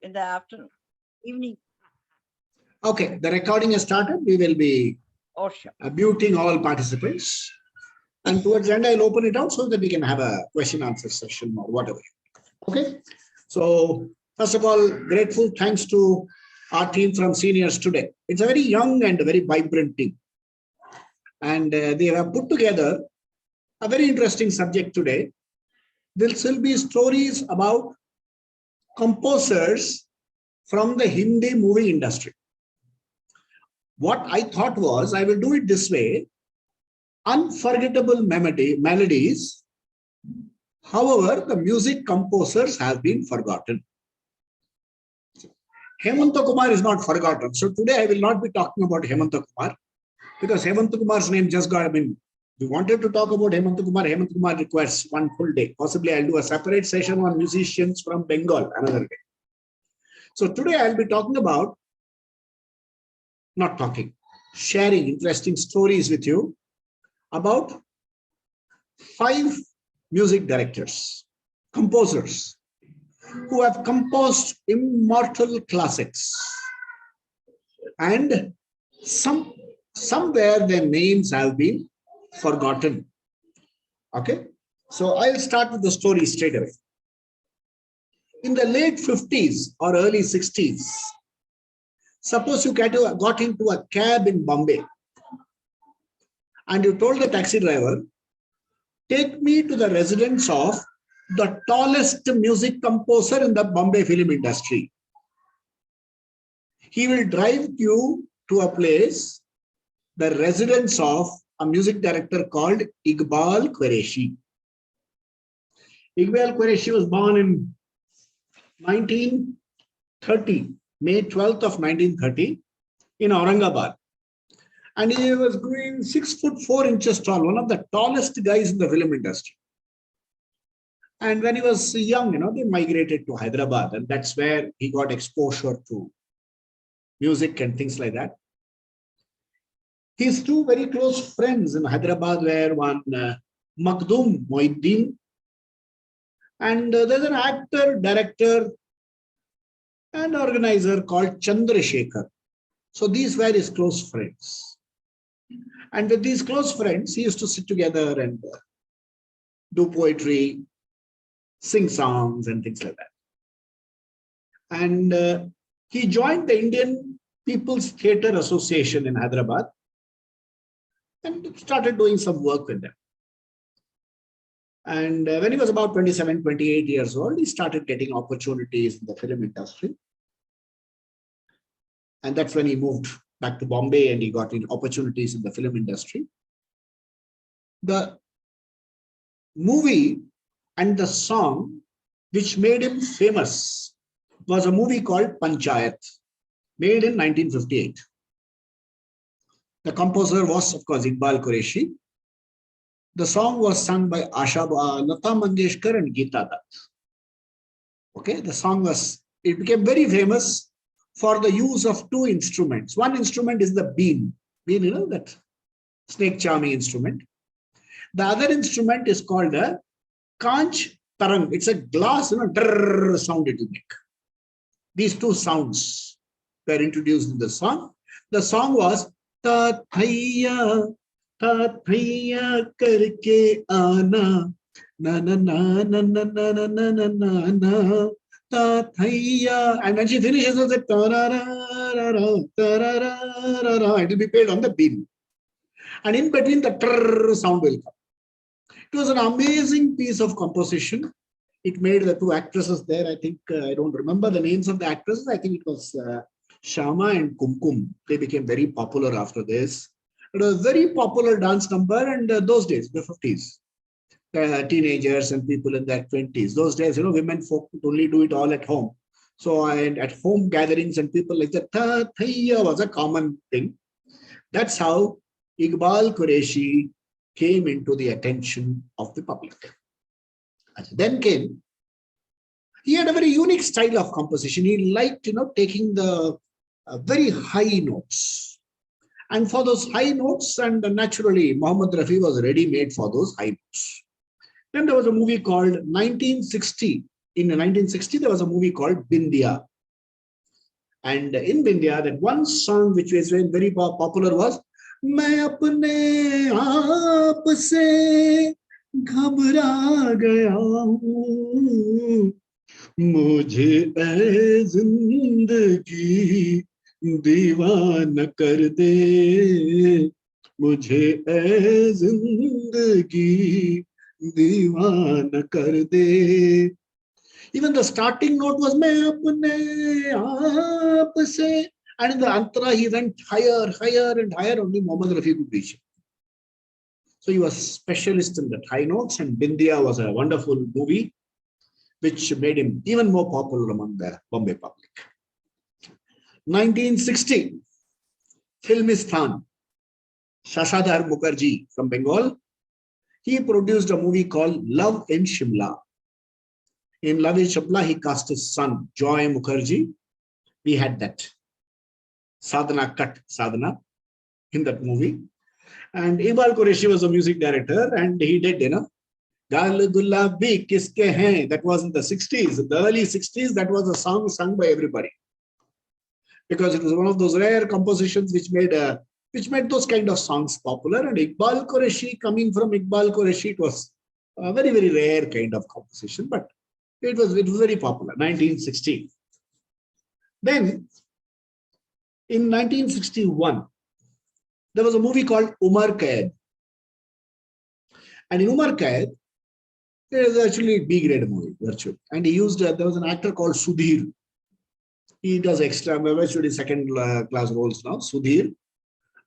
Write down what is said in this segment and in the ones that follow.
in the afternoon, evening. Okay, the recording has started. We will be Sure. muting all participants. And towards the end, I'll open it out so that we can have a question answer session or whatever. Okay. So, first of all, grateful thanks to our team from seniors today. It's a very young and very vibrant team. And they have put together a very interesting subject today. There will be stories about composers from the Hindi movie industry. What I thought was, I will do it this way: unforgettable melodies. However, the music composers have been forgotten. Hementa Kumar is not forgotten. So today I will not be talking about Hementa Kumar, because Hementa Kumar's name just got, we wanted to talk about Hementa Kumar. Hementa Kumar requires one full day. Possibly I'll do a separate session on musicians from Bengal another day. So today I'll be talking about, sharing interesting stories with you about 5 music directors, composers, who have composed immortal classics. And somewhere their names have been forgotten. Okay, so I'll start with the story straight away. In the late 50s or early 60s, suppose you got into a cab in Bombay and you told the taxi driver, take me to the residence of the tallest music composer in the Bombay film industry. He will drive you to a place, the residence of a music director called Iqbal Quereshi. Iqbal Quereshi was born in 1930, May 12th of 1930 in Aurangabad. And he was growing 6'4" tall, one of the tallest guys in the film industry. And when he was young, they migrated to Hyderabad, and that's where he got exposure to music and things like that. His 2 very close friends in Hyderabad were one Makhdum Mohiuddin, and there's an actor, director, and organizer called Chandrasekhar. So these were his close friends. And with these close friends, he used to sit together and do poetry, sing songs and things like that. And he joined the Indian People's Theatre Association in Hyderabad and started doing some work with them. And when he was about 27, 28 years old, he started getting opportunities in the film industry. And that's when he moved back to Bombay and he got in opportunities in the film industry. The movie and the song which made him famous was a movie called Panchayat, made in 1958. The composer was, of course, Iqbal Qureshi. The song was sung by Lata Mangeshkar and Gita. Okay, the song it became very famous for the use of 2 instruments. One instrument is the bean. Bean, that snake charming instrument. The other instrument is called a Kanch Tarang. It's a glass, drrrr sound it will make. These 2 sounds were introduced in the song. The song was Ta Thaiya karke aana, na na na na na na na na na na. And when she finishes, it will be played on the bean. And in between, the trrr sound will come. It was an amazing piece of composition. It made the 2 actresses there. I think, I don't remember the names of the actresses. I think it was Shama and Kumkum. They became very popular after this. It was a very popular dance number, and those days, the 50s. Teenagers and people in their 20s. Those days, women folk could only do it all at home. So at home gatherings and people like that, Thaiya was a common thing. That's how Iqbal Qureshi came into the attention of the public. Then he had a very unique style of composition. He liked, taking the very high notes. And for those high notes, and naturally, Muhammad Rafi was ready-made for those high notes. Then there was a movie called 1960. In 1960, there was a movie called Bindia. And in India, that one song which was very popular was मैं अपने आप से घबरा गया हूँ मुझे ऐ जिंदगी दीवाना कर दे मुझे ऐ जिंदगी दीवाना कर दे. Even the starting note was मैं अपने आप से, and in the antara he went higher, higher and higher. Only Mohammad Rafi could reach it. So he was specialist in the high notes, and Bindiya was a wonderful movie which made him even more popular among the Bombay public. 1960, Filmistan, Sardar Mukherjee from Bengal, he produced a movie called Love in Shimla. In Love in Shimla, he cast his son, Joy Mukherjee. We had that Sadhana cut Sadhana in that movie. And Iqbal Qureshi was a music director, and he did, Gal Gulabi Kiske Hain. That was in the 60s, the early 60s. That was a song sung by everybody, because it was one of those rare compositions which made those kind of songs popular. And Iqbal Qureshi, coming from Iqbal Qureshi, it was a very, very rare kind of composition, but it was very popular. 1960. Then in 1961, there was a movie called Umar Kaid. And in Umar Kaid, there is actually a B-grade movie, virtually. And he used, there was an actor called Sudhir. He does extra, virtually second class roles now, Sudhir.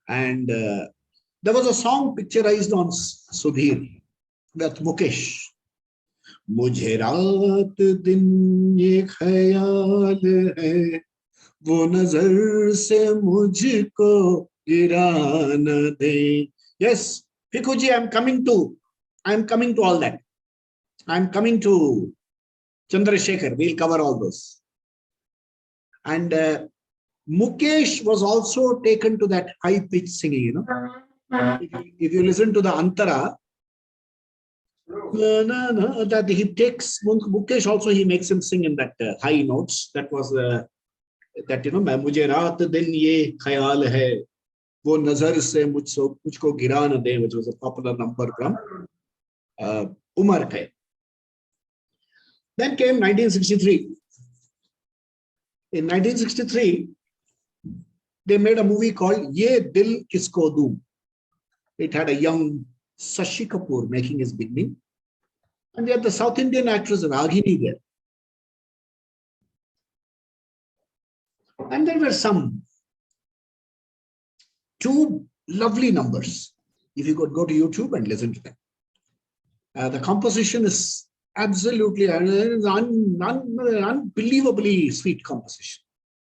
And there was a song picturized on Sudhir with Mukesh. मुझे रात दिन ये ख्याल है वो नजर से मुझको गिरा न दे. Yes, Pikuji, I'm coming to all that. I'm coming to Chandrasekhar. We'll cover all those. And Mukesh was also taken to that high pitch singing, If you listen to the Antara, that he takes Mukesh also, he makes him sing in that high notes. That was that मैं मुझे रात दिन ये ख्याल है वो नजर से मुझको गिरा न दे, which was a popular number from Umar Khayyam. Then came 1963. In 1963, they made a movie called Ye Dil Kisko Doom. It had a young Shashi Kapoor making his beginning. And we had the South Indian actress Raghini there. And there were two lovely numbers. If you could go to YouTube and listen to them. The composition is absolutely unbelievably sweet composition.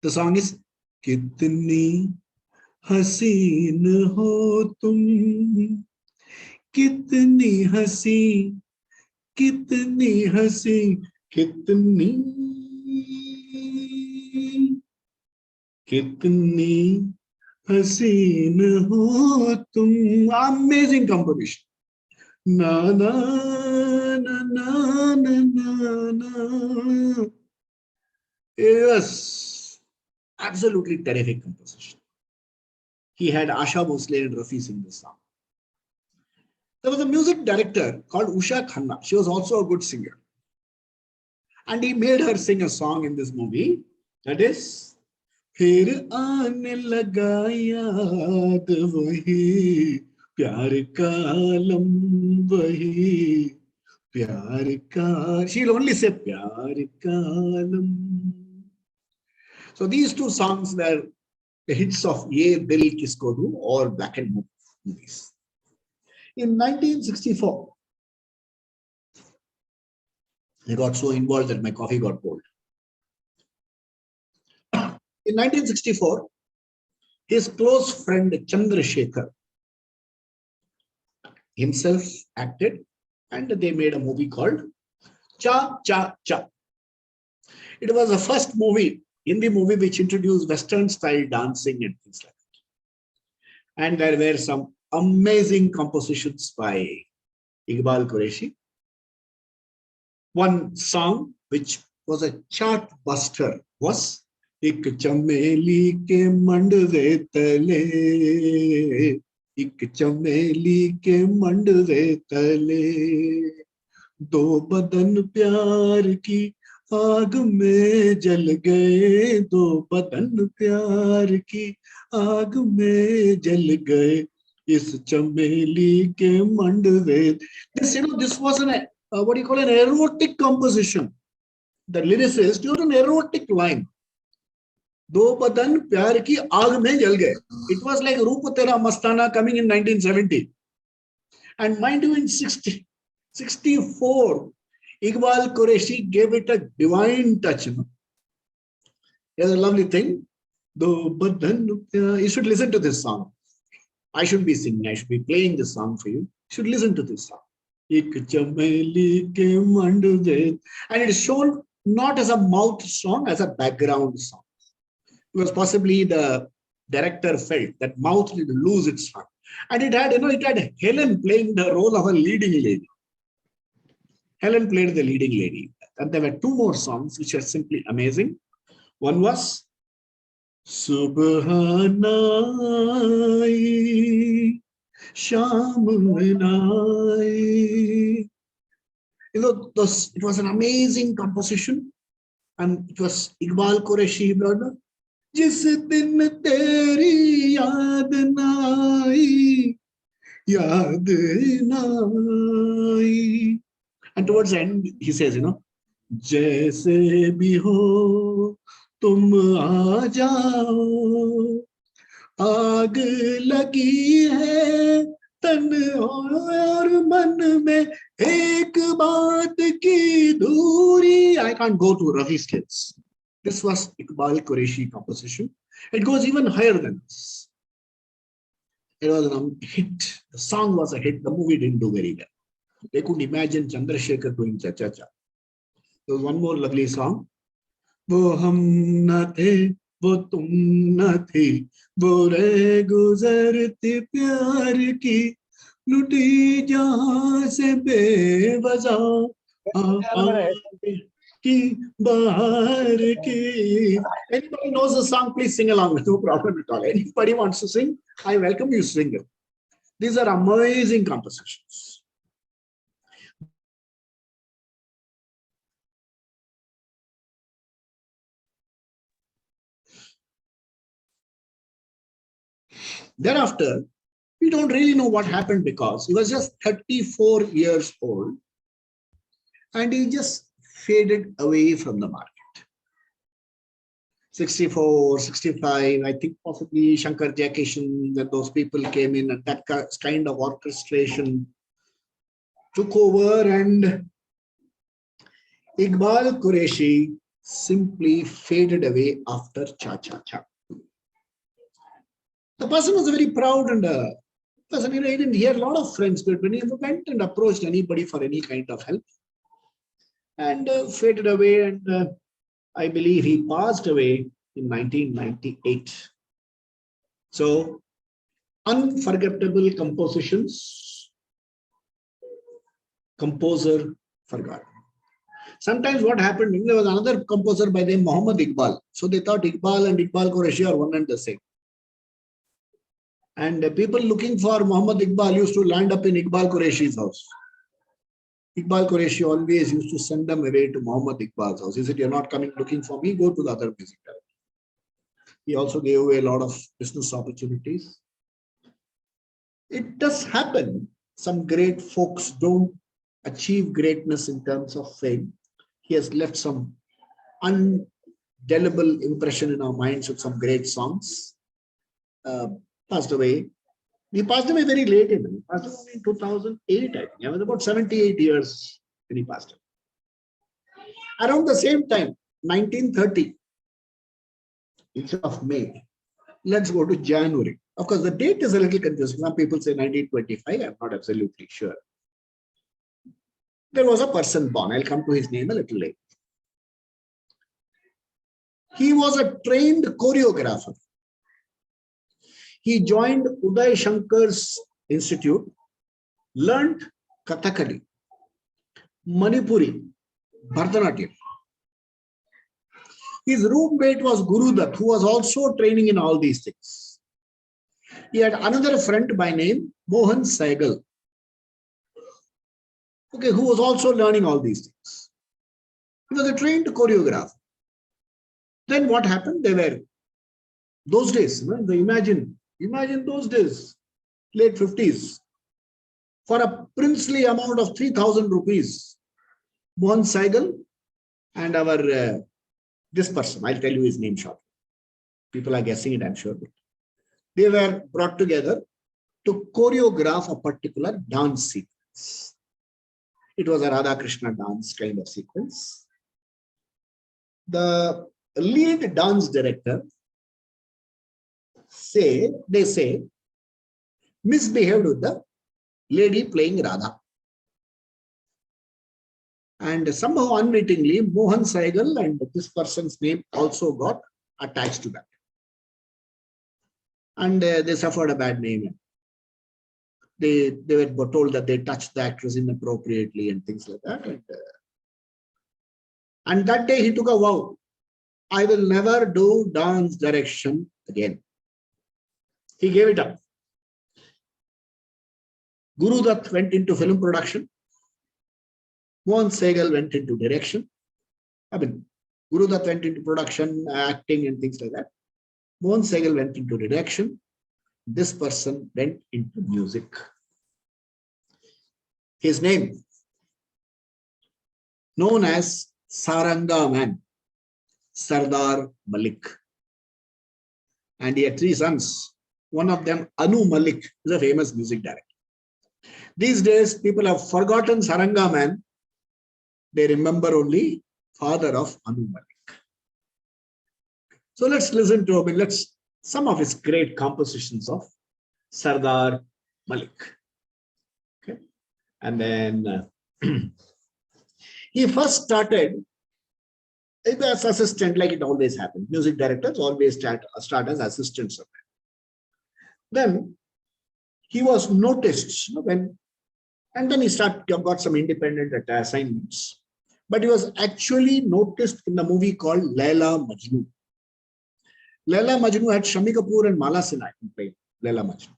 The song is Kitni Haseen Ho Tum Kitni Haseen Kitni Haseen Kitni Haseen Ho Tum. Amazing composition. Na na na na na na na. Yes, absolutely terrific composition. He had Asha Bhosle and Rafi sing this song. There was a music director called Usha Khanna. She was also a good singer. And he made her sing a song in this movie. That is, फिर आने लगा याद वही प्यार का आलम वही प्यार का. She'll only say प्यार का आलम. So these two songs were the hits of Ye Dil Kisko Doom, or black and white movies. In 1964, I got so involved that my coffee got cold. In 1964, his close friend Chandrasekhar himself acted, and they made a movie called Cha Cha Cha. It was the first movie, Hindi movie, which introduced Western style dancing and things like that. And there were some amazing compositions by Iqbal Qureshi. One song which was a chart buster was एक चमेली के मंडरे तले, एक चमेली के मंडरे तले, दो बदन प्यार की आग में जल गए, दो बदन प्यार की आग में जल गए, इस चमेली के मंडरे. This was what do you call an erotic composition. The lyricist used an erotic line. दो बदन प्यार की आग में जल गए. It was like रूप तेरा मस्ताना coming in 1970. And mind you, in 64, Iqbal Qureshi gave it a divine touch. Here's a lovely thing. You should listen to this song. I shouldn't be singing, I should be playing this song for you. You should listen to this song. And it is shown not as a mouth song, as a background song. Because possibly the director felt that mouth will lose its fun. And it had Helen playing the role of a leading lady. Helen played the leading lady. And there were two more songs which are simply amazing. One was Subhanai Shamunai. It was an amazing composition. And it was Iqbal Qureshi brother. जिस दिन तेरी याद ना आई, याद ना आई. And towards the end, he says, जैसे भी हो तुम आ जाओ, आग लगी है तन और मन में एक बात की दूरी. I can't go to Ravi scales. This was Iqbal Qureshi composition. It goes even higher than this. It was a hit. The song was a hit. The movie didn't do very well. They couldn't imagine Chandrasekhar doing cha cha cha. There was one more lovely song. वो हम न थे, वो तुम न थी, वो रे गुजरती प्यार की, लुटी जहां से बेवजह की बाहर की. Anybody knows the song, please sing along. No problem at all. Anybody wants to sing, I welcome you, sing it. These are amazing compositions. Thereafter, we don't really know what happened because he was just 34 years old and he just faded away from the market. 64, 65, I think possibly Shankar Jaikishan and those people came in and that kind of orchestration took over and Iqbal Qureshi simply faded away after Cha Cha Cha. The person was very proud and person, he had a lot of friends, but when he went and approached anybody for any kind of help and faded away, and I believe he passed away in 1998. So, unforgettable compositions, composer forgotten. Sometimes what happened, there was another composer by the name Muhammad Iqbal. So they thought Iqbal and Iqbal Qureshi are one and the same. And people looking for Muhammad Iqbal used to land up in Iqbal Qureshi's house. Iqbal Qureshi always used to send them away to Muhammad Iqbal's house. He said, you're not coming looking for me, go to the other music director. He also gave away a lot of business opportunities. It does happen. Some great folks don't achieve greatness in terms of fame. He has left some indelible impression in our minds with some great songs. Passed away. He passed away very late. He passed away in 2008, I think. He was about 78 years when he passed away. Around the same time, 1930, it's of May. Let's go to January. Of course, the date is a little confusing. Some people say 1925. I'm not absolutely sure. There was a person born. I'll come to his name a little later. He was a trained choreographer. He joined Uday Shankar's Institute, learned Kathakali, Manipuri, Bharatanatyam. His roommate was Guru Dutt, who was also training in all these things. He had another friend by name Mohan Saigal, okay, who was also learning all these things. He was a trained choreographer. Then what happened? They were those days, imagine those days, late 50s, for a princely amount of 3,000 rupees, Mohan Saigal and our this person, I'll tell you his name shortly. People are guessing it, I'm sure. They were brought together to choreograph a particular dance sequence. It was a Radha Krishna dance kind of sequence. The lead dance director they say misbehaved with the lady playing Radha. And somehow unwittingly, Mohan Saigal and this person's name also got attached to that. And they suffered a bad name. They were told that they touched the actress inappropriately and things like that. And that day he took a vow. I will never do dance direction again. He gave it up. Guru Dutt went into film production. Mohan Saigal went into direction. Guru Dutt went into production, acting and things like that. Mohan Saigal went into direction. This person went into music. His name, known as Saranga Man, Sardar Malik. And he had 3 sons. One of them, Anu Malik, is a famous music director. These days, people have forgotten Saranga Man. They remember only father of Anu Malik. So let's listen to some of his great compositions of Sardar Malik. Okay. And then he first started as assistant, like it always happens. Music directors always start as assistants. Then he was noticed and then he got some independent assignments. But he was actually noticed in the movie called Laila Majnu. Laila Majnu had Shami Kapoor and Mala Sinha playing Laila Majnu.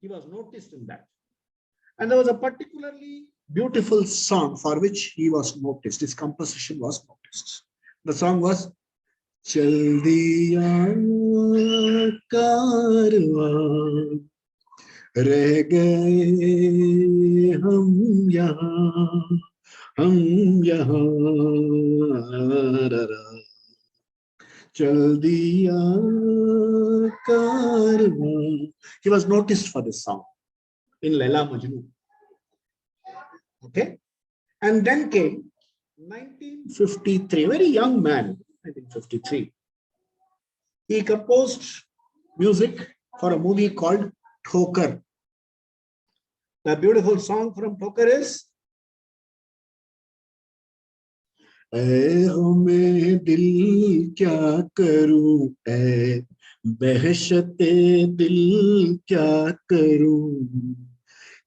He was noticed in that. And there was a particularly beautiful song for which he was noticed. His composition was noticed. The song was Chal Diya Karwaan Reh gaye hum yahan Chal diya karwan. He was noticed for this song in Laila Majnu. Okay. And then came 1953, very young man, 1953. He composed music for a movie called Thokar. The beautiful song from Thokar is मैं दिल क्या करूं ऐ बहशते दिल क्या करूं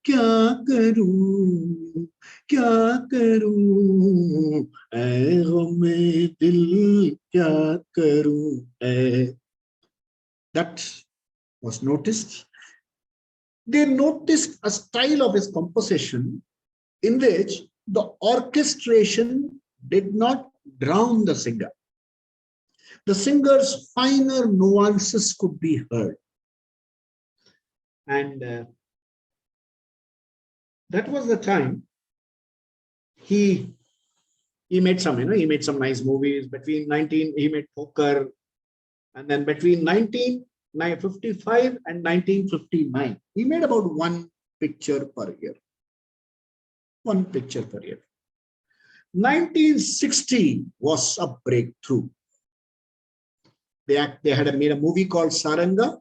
क्या करूं ऐ मैं दिल क्या करूं ऐ. That was noticed. They noticed a style of his composition in which the orchestration did not drown the singer. The singer's finer nuances could be heard. And that was the time he made some, he made some nice movies. He made Poker. And then between 1955 and 1959, he made about one picture per year. 1960 was a breakthrough. They had made a movie called Saranga,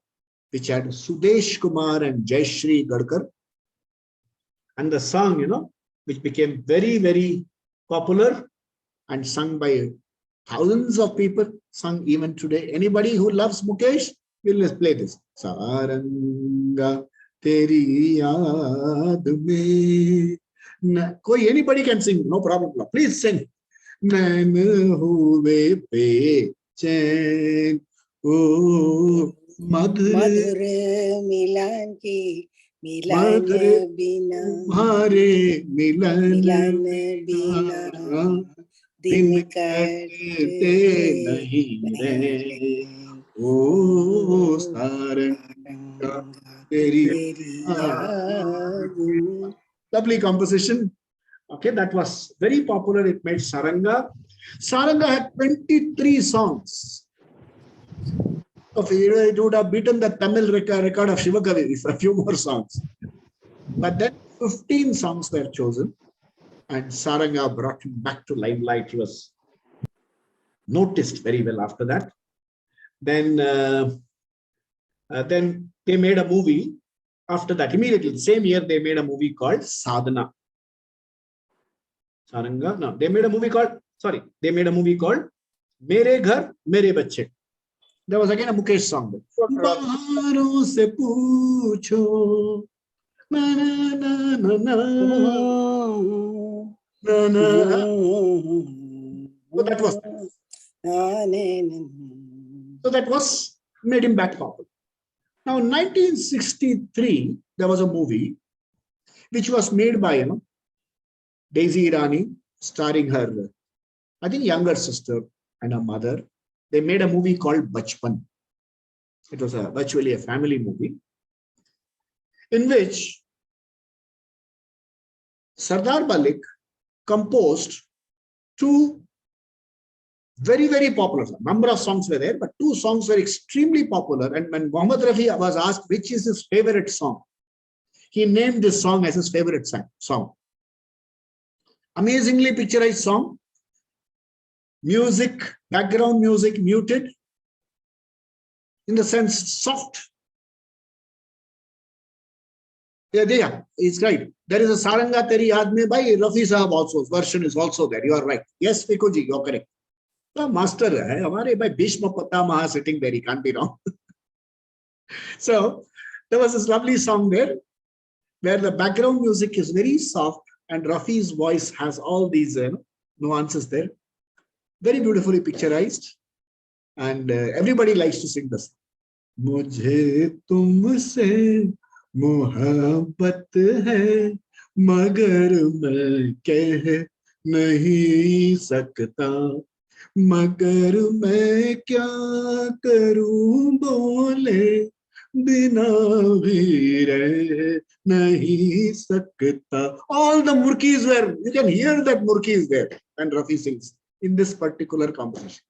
which had Sudesh Kumar and Jayashree Gadkar. And the song, which became very, very popular and sung by thousands of people, sung even today. Anybody who loves Mukesh will play this. Saranga teri yaad mein. Anybody can sing, no problem. Please sing. नैन हुए बेचैन ओ मधुर मधुर मिलन की मिलन मधुर बिना तुम्हारे मिलन मिलन बिना बिना दिन दिन कटते कटते नहीं रहे नहीं ओ सारंगा तेरी तेरी याद में। lovely composition. Okay, that was very popular. It made Saranga. Saranga had 23 songs. It would have beaten the Tamil record of Shivakavi for a few more songs. But then 15 songs were chosen, and Saranga brought him back to limelight. He was noticed very well after that. Then they made a movie after that. Immediately, the same year, they made a movie called Sadhana. Saranga, no, they made a movie called Mere Ghar, Mere Bachche. There was again a Mukesh song. Baharon se poocho, na na na na na, na na. So that was made him back popular. Now, in 1963, there was a movie which was made by Daisy Irani, starring her, I think, younger sister and her mother. They made a movie called Bachpan. It was virtually a family movie in which Sardar Malik composed two very, very popular songs. Number of songs were there, but two songs were extremely popular. And when Mohammad Rafi was asked which is his favorite song, he named this song as his favorite song. Amazingly picturized song. Music, background music muted. In the sense, soft. Yeah, it's right. There is a Saranga Teri Yaad Mein by Rafi Sahab also. Version is also there. You are right. Yes, Pikuji, you are correct. The master hai. Hamare by Bhishma Pitamaha sitting there. He can't be wrong. So, there was this lovely song there where the background music is very soft and Rafi's voice has all these nuances there. Very beautifully picturized. And everybody likes to sing this. Mujhe tumse मोहब्बत है मगर मैं कह नहीं सकता मगर मैं क्या करूं बोले बिना भी रह नहीं सकता. All the murkis were, you can hear that murki is there and Rafi sings in this particular composition.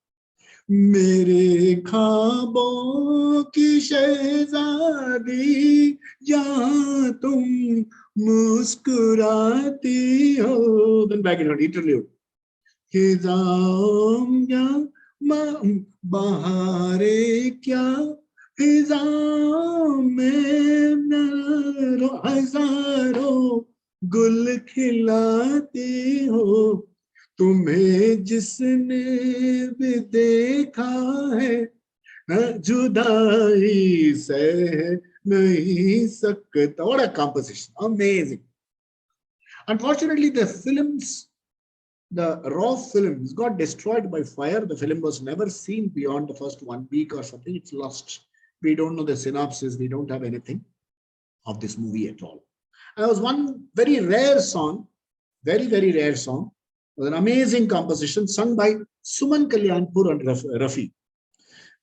मेरे ख्वाबों की शहजादी जहाँ तुम मुस्कुराती हो. Then back in interlude. खिजाओं या बहारे क्या खिजाओं में हजारों गुल खिलाती हो. तुम्हें जिसने भी देखा है जुदाई से नहीं सकता. What a composition. Amazing. Unfortunately, the raw films got destroyed by fire. The film was never seen beyond the first 1 week or something. It's lost. We don't know the synopsis. We don't have anything of this movie at all. And there was one very rare song, very, very rare song. It was an amazing composition sung by Suman Kalyanpur and Rafi.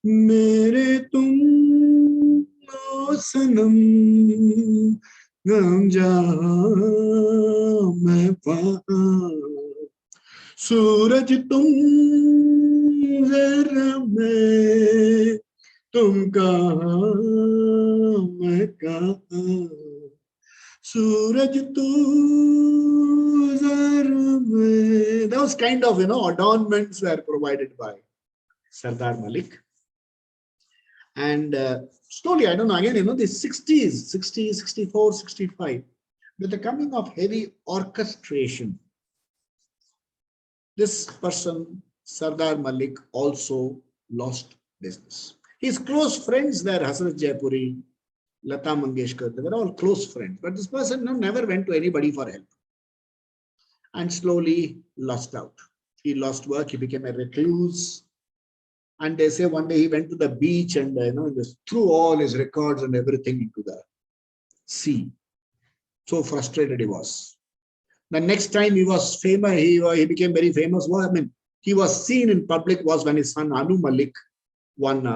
Mere tum o sanam gam jahan main pahan सूरज तुम जरा मैं तुम कहाँ मैं कहाँ सूरज तू जरा मैं. Those kind of adornments were provided by Sardar Malik. And slowly, I don't know, again, the 60s, 60, 64, 65, with the coming of heavy orchestration, this person, Sardar Malik, also lost business. His close friends were Hasrat Jaipuri, Lata Mangeshkar, they were all close friends. But this person never went to anybody for help and slowly lost out. He lost work. He became a recluse. And they say one day he went to the beach and just threw all his records and everything into the sea. So frustrated he was. The next time he was famous, he became very famous. Well, I mean, he was seen in public was when his son Anu Malik won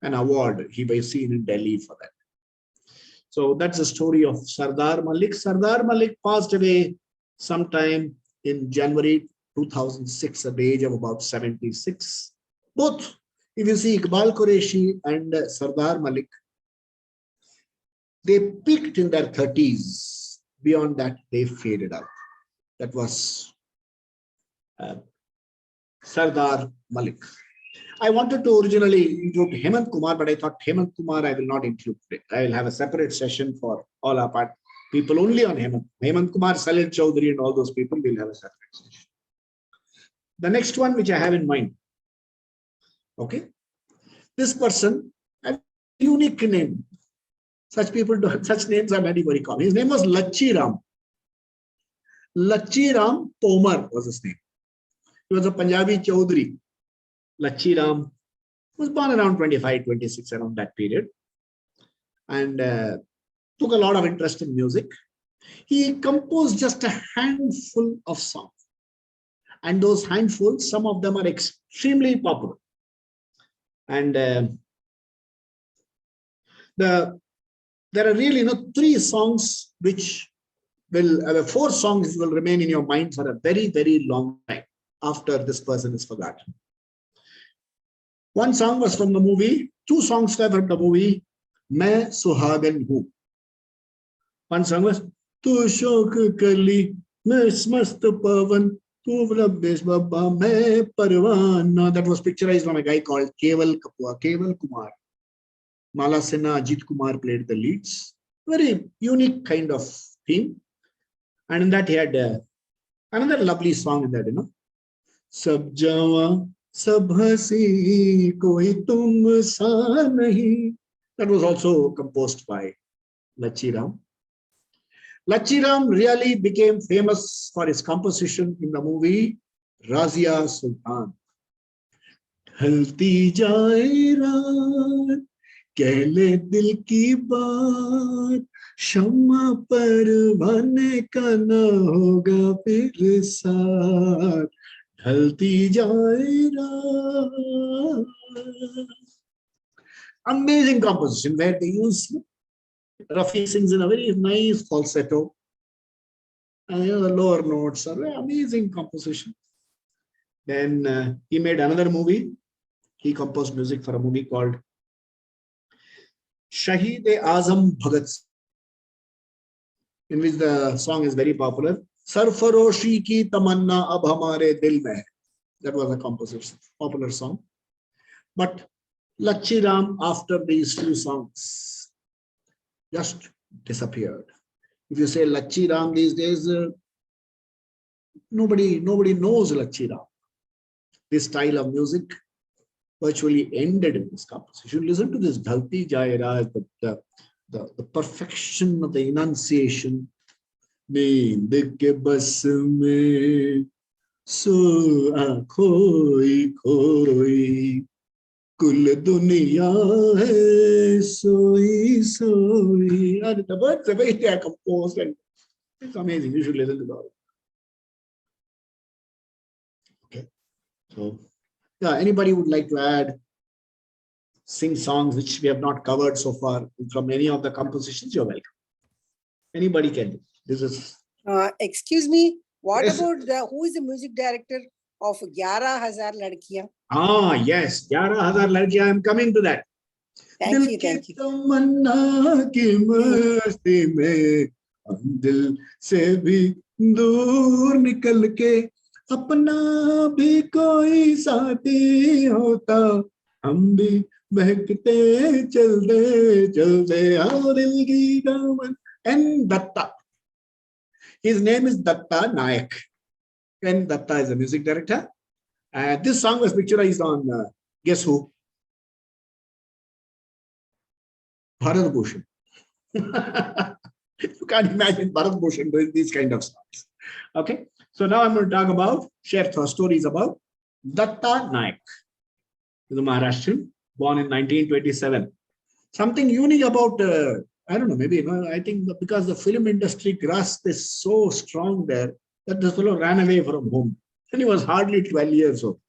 an award. He was seen in Delhi for that. So that's the story of Sardar Malik. Sardar Malik passed away sometime in January 2006 at the age of about 76. Both, if you see Iqbal Qureshi and Sardar Malik, they peaked in their 30s. Beyond that, they faded out. That was Sardar Malik. I wanted to originally include Hementa Kumar, but I thought Hementa Kumar I will not include today. I will have a separate session for all our people only on Hementa Kumar, Salil Chaudhary, and all those people. We'll have a separate session. The next one which I have in mind. Okay, this person had a unique name. Such names are very common. His name was Lachi Ram. Lachi Ram Tomar was his name. He was a Punjabi Chaudhary. Lachi Ram was born around 25, 26, around that period, and took a lot of interest in music. He composed just a handful of songs, and those handfuls, some of them are extremely popular. And there are really three songs which will, four songs will remain in your mind for a very, very long time after this person is forgotten. One song was from the movie, two songs were from the movie, Main Suhagan Hu. One song was, Tu Shok Kali, Main Smast Pavan, Tu Vrabdesh Baba, Main Parwana. That was picturized on a guy called Keval Kumar. Mala Sinha, Ajit Kumar played the leads. Very unique kind of theme. And in that he had another lovely song in that, Sab Jawa, Sab Hasi, Koi Tum Sa Nahi. That was also composed by Lachi Ram. Lachi Ram really became famous for his composition in the movie Razia Sultan. Halti jaye raat, kehle dil ki baat, shama parwane ka na hoga phir saat. Halti jaye raat. Amazing composition where they use Rafi sings in a very nice falsetto, and the lower notes are amazing composition. Then he made another movie. He composed music for a movie called Shaheed-e-Azam Bhagat Singh, in which the song is very popular. Sarfaroshi ki tamanna ab hamare dil mein. That was a composition, popular song. But Lachi Ram, after these few songs, just disappeared. If you say Lachi Ram these days, nobody knows Lachi Ram. This style of music virtually ended in this composition. Listen to this Dhalti Jaira, the perfection of the enunciation. Neend ke bas mein so khoi khoi kul duniya hai soi soi. And the words are very composed and it's amazing. You should listen to that. Okay. So, yeah, anybody would like to add, sing songs which we have not covered so far from any of the compositions, you're welcome. Anybody can do. This is. Excuse me, what Yes. about who is the music director of 11,000 Ladkiyan? Ah, yes. 11,000 Ladkiyan. I'm coming to that. Thank you, thank you. तमन्ना की मस्ती में हम दिल से भी दूर निकल के अपना भी कोई साथी होता हम भी बहकते चलते और दिल की दामन. N. Datta. His name is Datta Nayak. N. Datta is the music director. This song was picturized on guess who? Bharat Bhushan. You can't imagine Bharat Bhushan doing these kind of songs. Okay. So now I'm going to talk about, share stories about Datta Naik. He's a Maharashtrian, born in 1927. Something unique about, I don't know, maybe, I think because the film industry grasp is so strong there that this fellow ran away from home. And he was hardly 12 years old.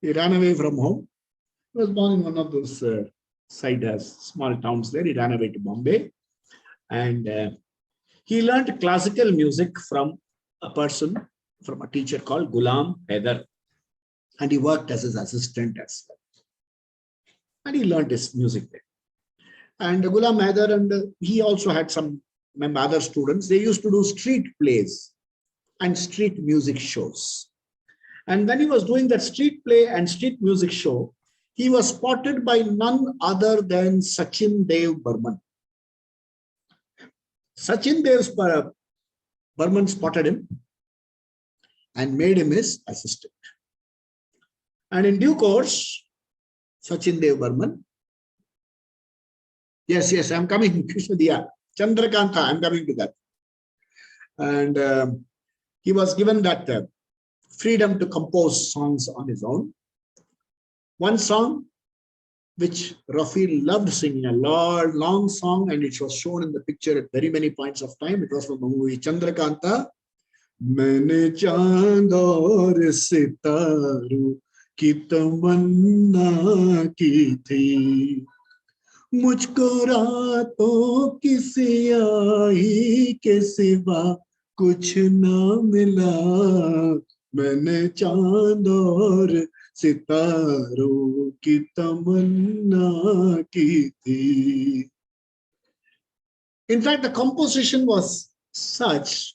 He ran away from home. He was born in one of those small towns there. He ran away to Bombay. And he learned classical music from from a teacher called Ghulam Haider. And he worked as his assistant as well. And he learned his music there. And Ghulam Haider, and he also had some other students. They used to do street plays and street music shows. And when he was doing that street play and street music show, he was spotted by none other than Sachin Dev Burman. Sachin Dev Burman spotted him and made him his assistant. And in due course, Sachin Dev Burman, yes, I'm coming, Krishnadiya, Chandrakanta, I'm coming to that. And he was given that freedom to compose songs on his own. One song which Rafi loved singing, a long song, and it was shown in the picture at very many points of time. It was from the movie Chandrakanta. Maine chand aur sitaru ki tamanna ki thi, mujhko raaton ki siyahi ke siwa kuch na mila. Maine chand aur सितारों की तमन्ना की थी. In fact, the composition was such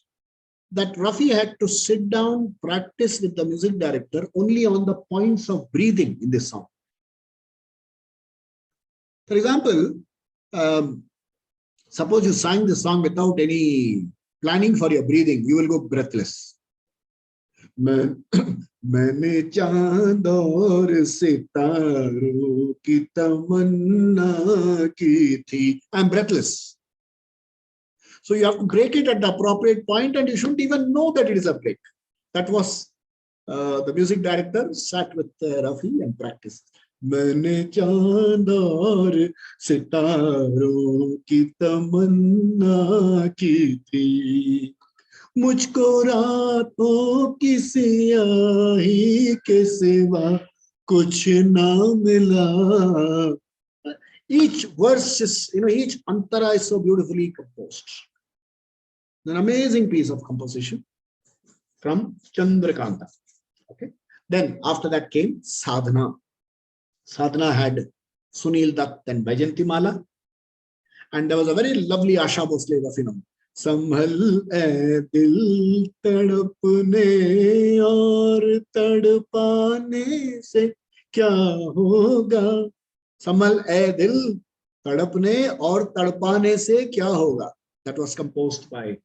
that Rafi had to sit down, practice with the music director only on the points of breathing in this song. For example, suppose you sang the song without any planning for your breathing, you will go breathless. मैंने चांद और सितारों की तमन्ना की थी. I'm breathless. So you have to break it at the appropriate point, and you shouldn't even know that it is a break. That was the music director sat with Rafi and practiced. मैंने चांद और सितारों की तमन्ना की थी, मुझको रातों की सियाही के सिवा कुछ ना मिला. Each verse is, each antara is so beautifully composed. An amazing piece of composition from Chandrakanta. Okay. Then after that came Sadhana. Sadhana had Sunil Dutt and Baijanti Mala. And there was a very lovely Asha Bhosle Rafi. संभल ए दिल तड़पने और तड़पाने से क्या होगा. संभल ए दिल तड़पने और तड़पाने से क्या होगा. That was composed by,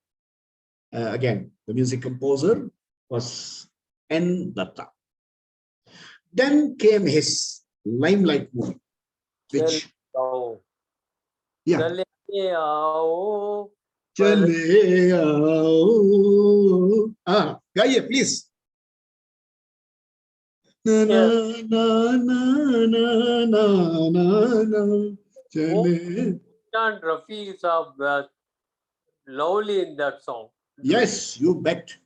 again, the music composer was N. Datta. Then came his limelight movie, which, yeah. चले आओ. गाइए please. Na na na na na na na na. Chale. And Rafi is lovely in that song. Yes, you bet.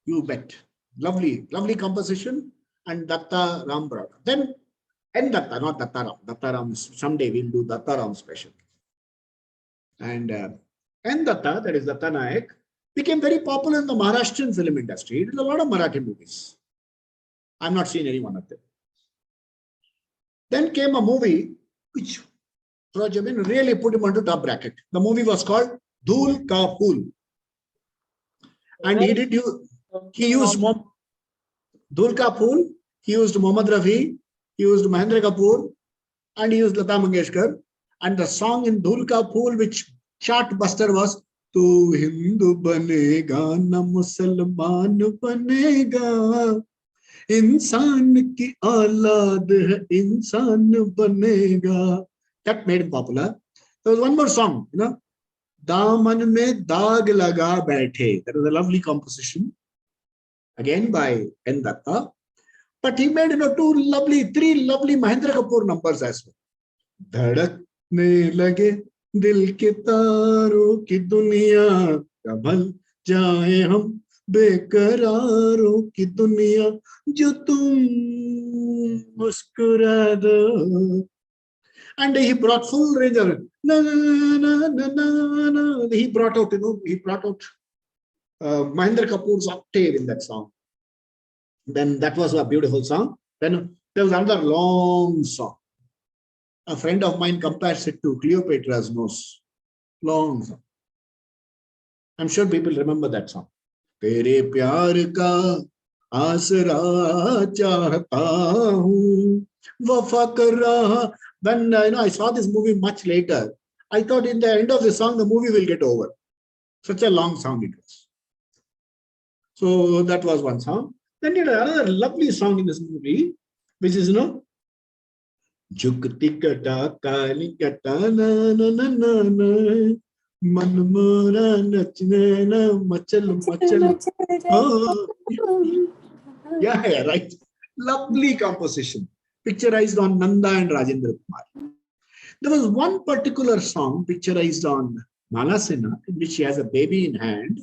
You bet. Lovely composition. And Datta Ram brought. Then N. Datta, not Datta Ram. Datta Ram, someday we'll do Datta Ram special. And N. Datta, that is Datta Naik, became very popular in the Maharashtrian film industry. He did a lot of Marathi movies. I've not seen any one of them. Then came a movie which really put him onto top bracket. The movie was called Dhool Ka Phool. And he used Dhool Ka Phool, he used Mohammad Rafi, he used Mahendra Kapoor, and he used Lata Mangeshkar. And the song in Dhool Ka Phool, which chart buster, was Tu Hindu banega na Musalman banega, Insan ki aulad hai insan banega. That made him popular. There was one more song, Daman mein daag laga baithe. That was a lovely composition again by N. Datta. But he made three lovely Mahendra Kapoor numbers as well. धड़कने लगे दिल के तारों की दुनिया कमल जाए हम बेकरारों की दुनिया जो तुम मुस्कुरा दो. And he brought full range of it. Na, na, na, na, na. He brought out Mahendra Kapoor's octave in that song. Then that was a beautiful song. Then there was another long song. A friend of mine compares it to Cleopatra's Nose. Long song. I'm sure people remember that song. Tere pyar ka आसरा चाहता हूँ वफा कर रहा. When I saw this movie much later, I thought in the end of the song the movie will get over. Such a long song it was. So that was one song. Then you had another lovely song in this movie, which is Jukti kata kali kata na na na na na man mora nachne na machal machal. Oh. Yeah, right. Lovely composition, picturized on Nanda and Rajendra Kumar. There was one particular song picturized on Malasena, in which she has a baby in hand.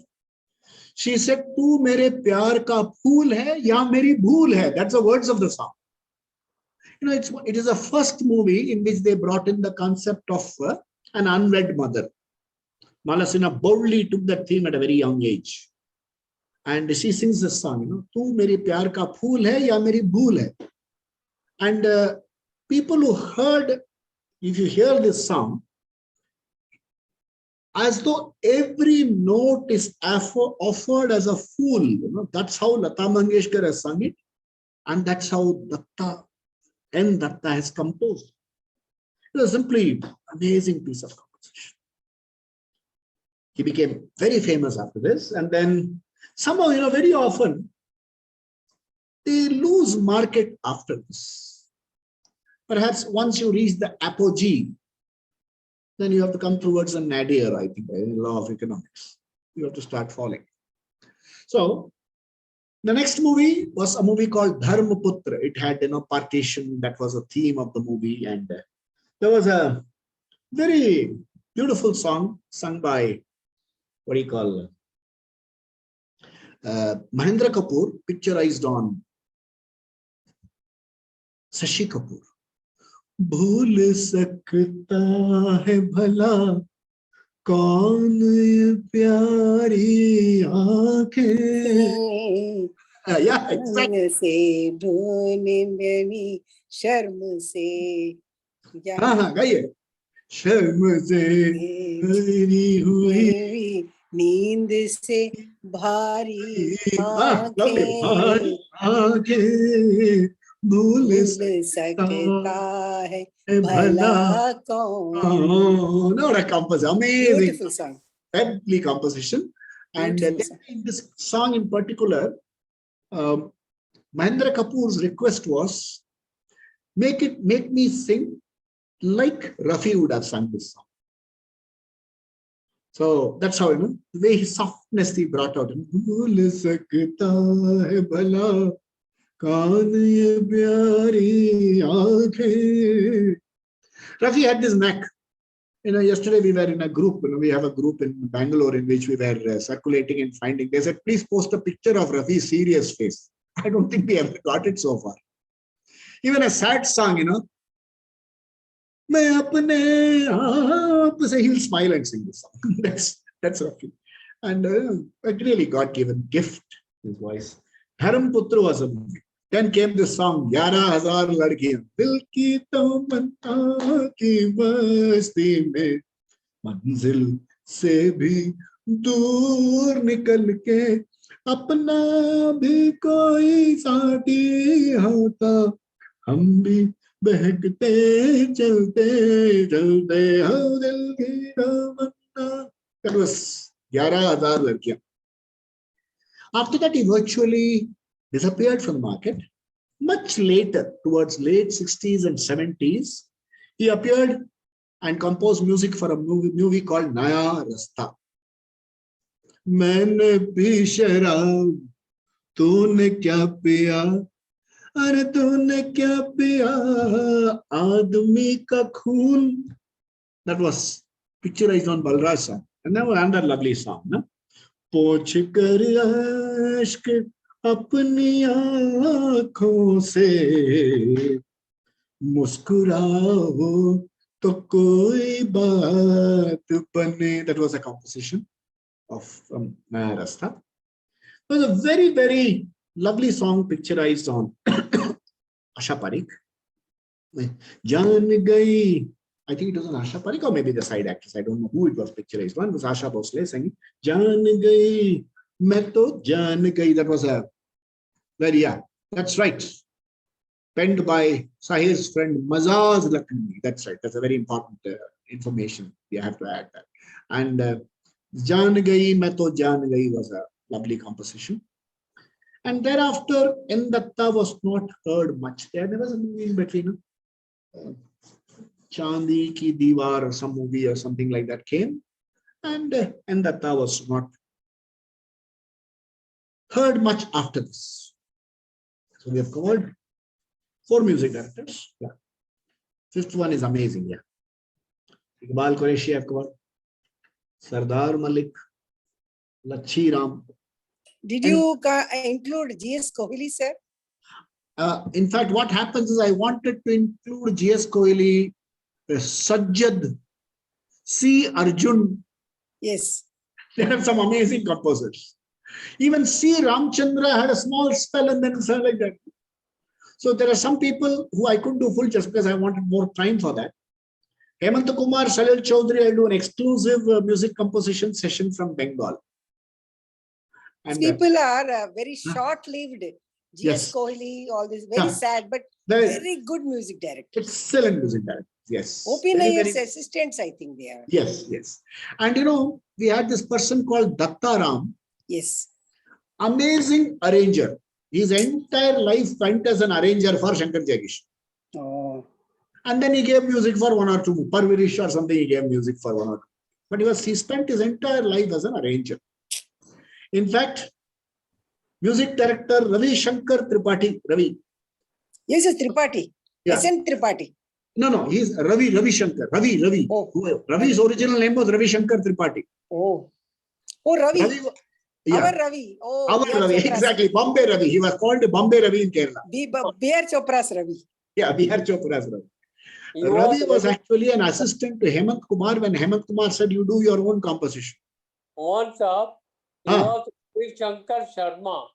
She said, "Tu mere pyar ka phool hai ya meri bhool hai." That's the words of the song. It is the first movie in which they brought in the concept of an unwed mother. Malasena boldly took that theme at a very young age. And she sings this song, Tu meri pyar ka phool hai ya meri bhool hai. And people who heard, if you hear this song, as though every note is offered as a fool. That's how Lata Mangeshkar has sung it. And that's how N. Datta has composed. It was simply amazing piece of composition. He became very famous after this. And then somehow, very often, they lose market after this. Perhaps once you reach the apogee, then you have to come towards a nadir, I think, in the law of economics. You have to start falling. So, the next movie was a movie called Dharmaputra. It had, partition. That was a theme of the movie. And there was a very beautiful song sung by, Mahendra Kapoor, picturized on Shashi Kapoor. भूल सकता है भला कौन ये प्यारी आंखें. Yeah, exactly. से ढूंढने मेरी शर्म से. हाँ गाइए. शर्म से भरी हुई नींद से भारी आंखें भूल सकता है भला कौन. What a composition. Amazing. Beautiful song. Lovely composition. And in this song in particular, Mahendra Kapoor's request was, make me sing like Rafi would have sung this song. So that's how, the way his softness he brought out. Bhul sakta hai bhala kaun ye pyari aankhein. Rafi had this knack. Yesterday we were in a group. We have a group in Bangalore in which we were circulating and finding. They said, please post a picture of Rafi's serious face. I don't think we ever got it so far. Even a sad song, मैं अपने आप से, he'll smile and sing this song. That's Rafi. And a really God-given gift, his voice. Dharmaputra was a movie. Then came this song, 11,000 ladkiyan. Dil ki tamanna ki masti mein manzil se bhi dur nikal ke apna bhi koi sathi hota hum bhi behkte chalte chalte ho dil ki tamanna. That was 11,000 ladkiyan. After that, he virtually disappeared from the market. Much later, towards late 60s and 70s, he appeared and composed music for a movie called Naya Rasta. मैंने P शराब तूने क्या पिया अरे तूने क्या पिया आदमी का खून. That was picturized on Balraj song. And then another lovely song. No? पोछ कर अश्क अपनी आँखों से मुस्कुराओ तो कोई बात बने. That was a composition of Maharashtra. It was a very, very lovely song picturized on Asha Parekh. Jaan gayi. I think it was an Asha Parekh or maybe the side actress. I don't know who it was picturized. One was Asha Bhosle singing Jaan gayi, main to jaan gayi. That was a very, yeah, that's right. Penned by Sahil's friend Mazaz Lakshmi. That's right. That's a very important information. You have to add that. And Jaan gayi, main to jaan gayi was a lovely composition. And thereafter, Endatta was not heard much. There was a movie in between. Chandi Ki Diwar or some movie or something like that came. And Endatta was not heard much after this. So we have covered 4 music directors. Yeah. 5th one is amazing. Yeah. Iqbal Quereshi I have covered. Sardar Malik, Lachi Ram. Did you include G.S. Kohli, sir? In fact, what happens is I wanted to include G.S. Kohli, Sajjad, C. Arjun. Yes. They have some amazing composers. Even C. Ramchandra had a small spell and then fell like that. So there are some people who I couldn't do full just because I wanted more time for that. Hementa Kumar, Salil Chaudhary, I'll do an exclusive music composition session from Bengal. And people are very short-lived. G.S. Yes. Kohli, all this, very sad, but very good music director. Excellent music director. Yes. O.P. Nayyar's assistants, I think they are. Yes, yes. And you know, we had this person called Datta Ram. Yes. Amazing arranger. His entire life went as an arranger for Shankar Jagadeesh. Oh. And then he gave music for 1 or 2. Parvirish or something, he gave music for 1 or 2. But he spent his entire life as an arranger. In fact, music director Ravi Shankar Tripathi, Ravi. Yes, it's Tripathi. Yeah. S.N. Tripathi. No, he's Ravi Shankar. Ravi. Oh. Ravi's original name was Ravi Shankar Tripathi. Oh, Ravi. Yeah. Our Ravi. Oh, our Ravi, exactly. Bombay Ravi. He was called Bombay Ravi in Kerala. B.R. Chopra's Ravi. Yeah, B.R. Chopra's Ravi. Ravi was actually an assistant to Hementa Kumar when Hementa Kumar said, you do your own composition. Once up, he was Ravi Shankar Sharma.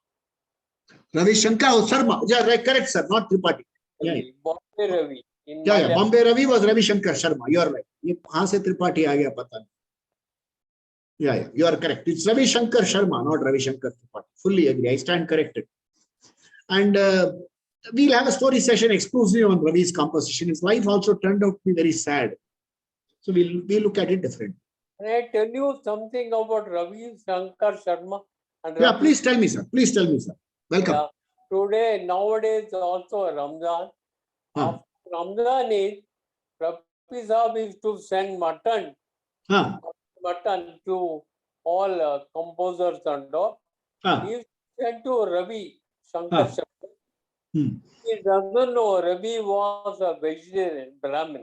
Ravi Shankar Sharma. Yeah, right, correct, sir. Not Tripathi. Yeah. Bombay Ravi. Yeah. Bombay Ravi was Ravi Shankar Sharma. You are right. ये कहाँ से त्रिपाठी आ गया पता नहीं. Yeah, you are correct. It's Ravi Shankar Sharma, not Ravi Shankar Tripathi. Fully agree. I stand corrected. And we'll have a story session exclusively on Ravi's composition. His life also turned out to be very sad. So we'll look at it differently. Can I tell you something about Ravi Shankar Sharma? And yeah, please tell me, sir. Please tell me, sir. Welcome. Yeah. Nowadays, also Ramzan. After Ramzan is, Rafi Sahab is to send mutton to all composers and all. He sent to Ravi Shankar Sharma. He doesn't know Ravi was a vegetarian Brahmin.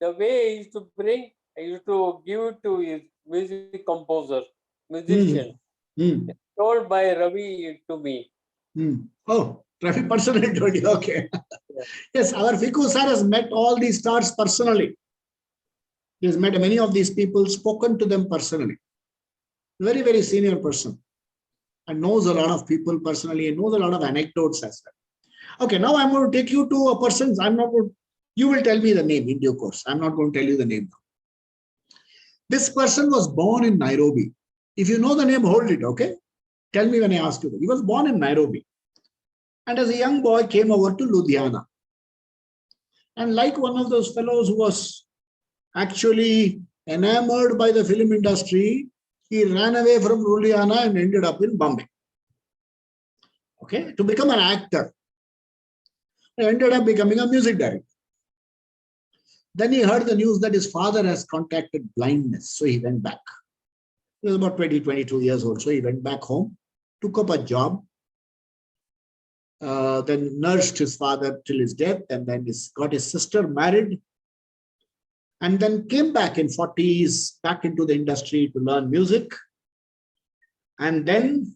The way he used to bring, he used to give it to his music composer, musician. Told by Ravi to me. Oh, Ravi personally told you. Okay. Yes, our Fiku sir has met all these stars personally. He has met many of these people, spoken to them personally. Very, very senior person. And knows a lot of people personally and knows a lot of anecdotes as well. Okay, now I'm going to take you to a person. You will tell me the name in due course. I'm not going to tell you the name now. This person was born in Nairobi. If you know the name, hold it, okay? Tell me when I ask you. He was born in Nairobi. And as a young boy, came over to Ludhiana. And like one of those fellows who was actually enamored by the film industry, he ran away from Ludhiana and ended up in Bombay. Okay, to become an actor. He ended up becoming a music director. Then he heard the news that his father has contracted blindness. So he went back. He was about 22 years old. So he went back home took up a job, then nursed his father till his death, and then got his sister married, and then came back in 40s, back into the industry to learn music. And then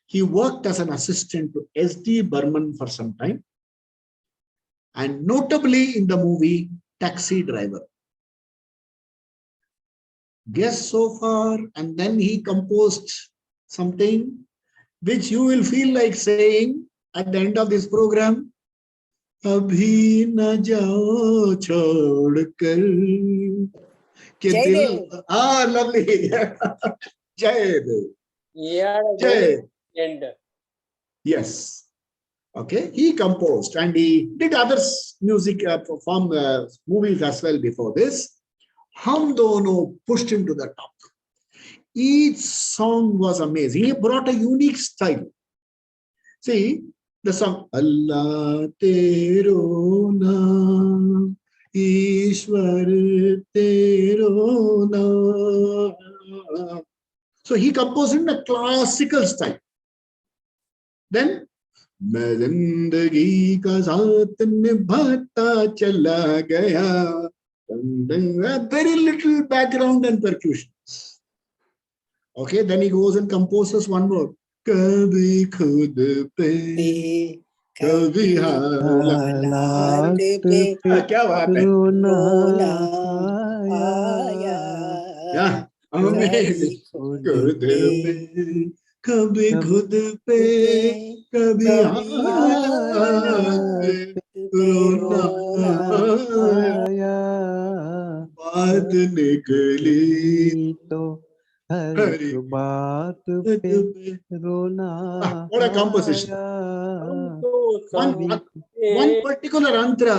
he worked as an assistant to S.D. Burman for some time, and notably in the movie Taxi Driver. Guess so far, and then he composed something which you will feel like saying at the end of this program, Abhi na jao chhod kar ke dil. Lovely. Jai Dev. Yeah, Jai. end. Yes. Okay. He composed and he did other music from movies as well before this. Hum Dono pushed him to the top. Each song was amazing. He brought a unique style. See, the song Allah Tero Naam, Ishwar Tero Naam. So he composed in a classical style. Then, मैं जिंदगी का साथ निभाता चला गया. Very little background and percussions. Okay, then he goes and composes one more. Kabhi khud pe, kabhi halat pe. Kya baat hai? Yeah, amazing. Khud pe, kabhi khud pe, kabhi halat pe. बात निकली तो हर बात पे रोना. What a composition. One particular antra.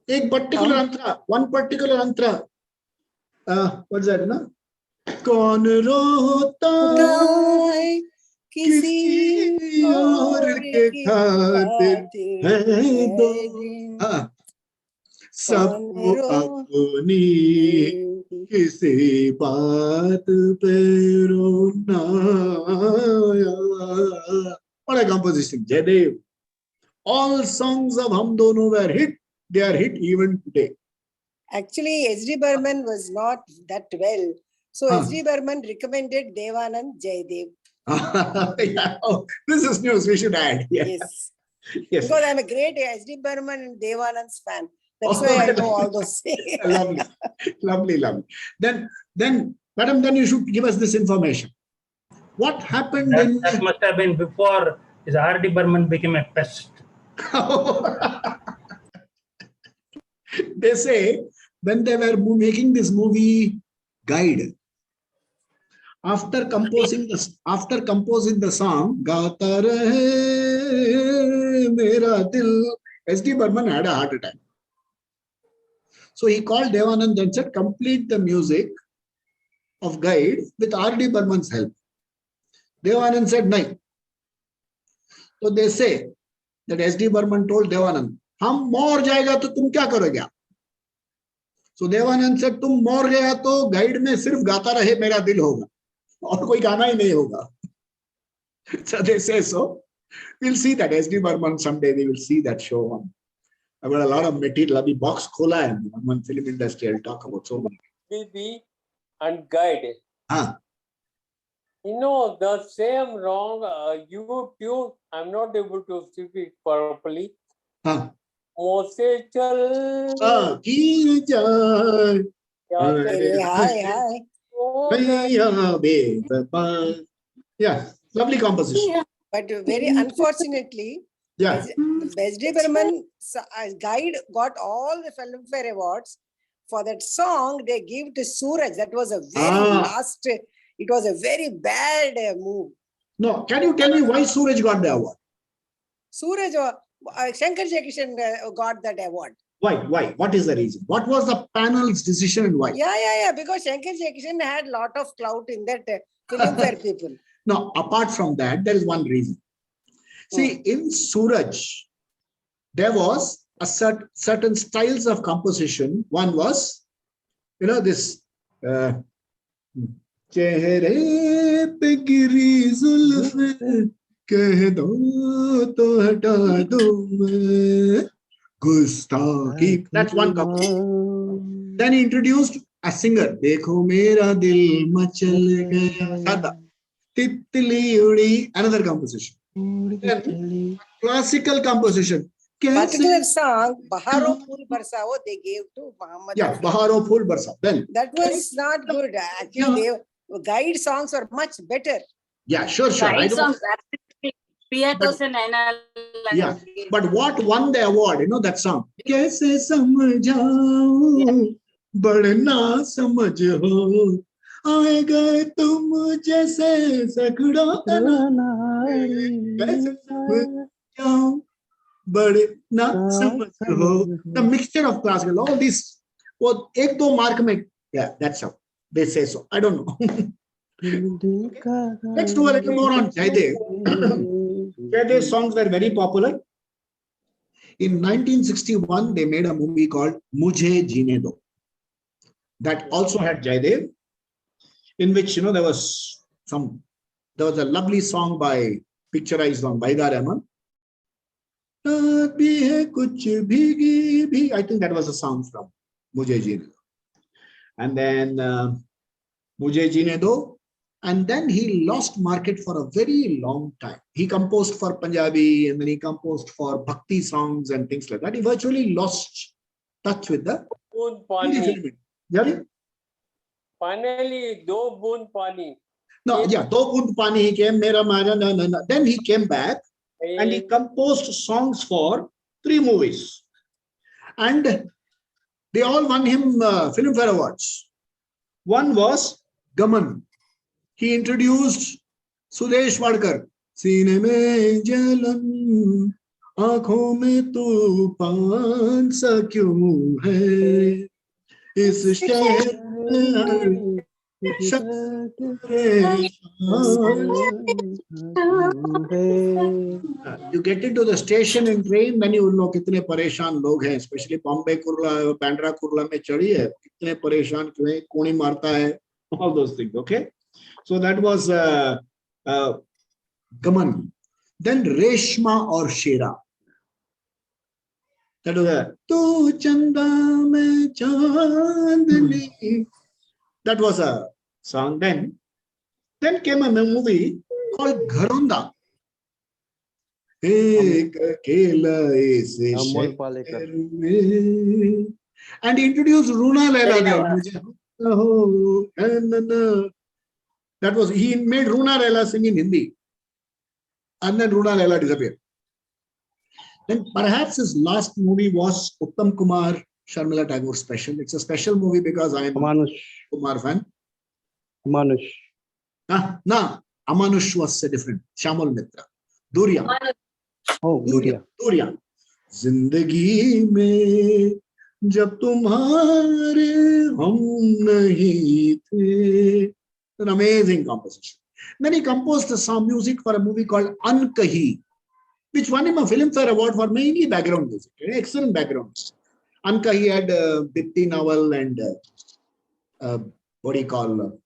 एक particular antra. One particular antra. What's that, no? कौन रोता है किसी और के खातिर है दो. सबको अपनी किसी बात पे रोना. What a composition. Jaidev. All songs of Hum Dono were hit. They are hit even today. Actually, S.D. Burman was not that well. So S.D. Burman recommended Devanand Jaidev. Yeah. Oh, this is news. We should add. Yeah. Yes. Yes. Because I'm a great S.D. Burman and Devanand's fan. That's why I know all those things. Lovely. Lovely, lovely. Then, madam, then you should give us this information. What happened that must have been before his R.D. Burman became a pest. They say when they were making this movie Guide, after composing the song Gaata Rahe Mera Dil, S.D. Burman had a heart attack. So he called Devanand and said, complete the music of Guide with R.D. Burman's help. Devanand said, no. So they say that S.D. Burman told Devanand, हम मर जाएगा तो तुम क्या करोगे? So Devanand said, तुम मर गया तो गाइड में सिर्फ गाता रहे मेरा दिल होगा और कोई गाना ही नहीं होगा. So they say so. We'll see that S.D. Burman someday. We will see that show. I've got a lot of material. Abhi box khola hai one film industry. I'll talk about so many. BB and Guide. You know, the same wrong YouTube, I'm not able to speak it properly. Mose chal. Ki jai. Yeah, lovely composition. But very unfortunately, S.D. Burman's Guide got all the Filmfare Awards. For that song, they gave to Suraj. That was a very last, it was a very bad move. No, can you tell me why Suraj got the award? Suraj, Shankar Jayakishan got that award. Why? What is the reason? What was the panel's decision and why? Yeah. Because Shankar Jayakishan had a lot of clout in that Filmfare people. No, apart from that, there is one reason. See, in Suraj, there was a certain styles of composition. One was, this चेहरे पे गिरी जुल्फ़े कह दो तो हटा दूं मैं गुस्ताखी. That's one composition. Then he introduced a singer. देखो मेरा दिल मचल गया. Sada. तितली उड़ी. Another composition. Then classical composition. Particular song, Baharo Phool Barsa, they gave to Muhammad. Yeah, Baharo Phool Barsa. Then that was not good. Actually, they guide songs are much better. Yeah, sure. Guide songs, yeah, but what won the award? You know that song? Kaise samjhaun, badna samajho, aaye gaye tum jaise sakdo kaise samjhaun, badna samajho. The mixture of classical, all these. Well, ek do mark mein. Yeah, that's how they say so. I don't know. Okay. Let's do a little more on Jaidev. Jaidev's songs were very popular. In 1961, they made a movie called Mujhe Jeene Do. That also had Jaidev, in which there was a lovely song by picturized on Vaida Rahman. I think that was a song from Mujhe Jeene Do. And then Mujhe Jeene Do. And then he lost market for a very long time. He composed for Punjabi and then he composed for Bhakti songs and things like that. He virtually lost touch with the Hindi film. Finally, Do Boon Pani. No, yeah, Do Boon Pani he came, Mera Mara, na. Then he came back and he composed songs for 3 movies. And they all won him Filmfare Awards. One was Gaman. He introduced Sudesh Wadkar. Seene mein jalan, aankhon mein tufaan sa kyun hai, is shahr You get into the station and train, then you will know kitne pareshan log hain, especially Bombay Kurla, Bandra Kurla mein chadi hai, kitne pareshan kyun hai, koni marta hai, all those things, okay? So that was Gaman. Then Reshma or Shera. That was Tu Chanda Mein Chandni. That was a song. Then came a movie called Gharonda. And he introduced Runa Laila there. That was, he made Runa Laila sing in Hindi. And then Runa Laila disappeared. Then perhaps his last movie was Uttam Kumar Sharmila Tagore special. It's a special movie because I am a Kumar fan. Amanush. No, Amanush was different. Shamal Mitra. Durya. Oh, Durya. Durya. Zindagi mein jab tumhare hum nahi the. An amazing composition. Then he composed some music for a movie called Ankahi, which won him a Filmfare Award for mainly background music. Excellent backgrounds. Ankahi had Dipti Nawal and what do you call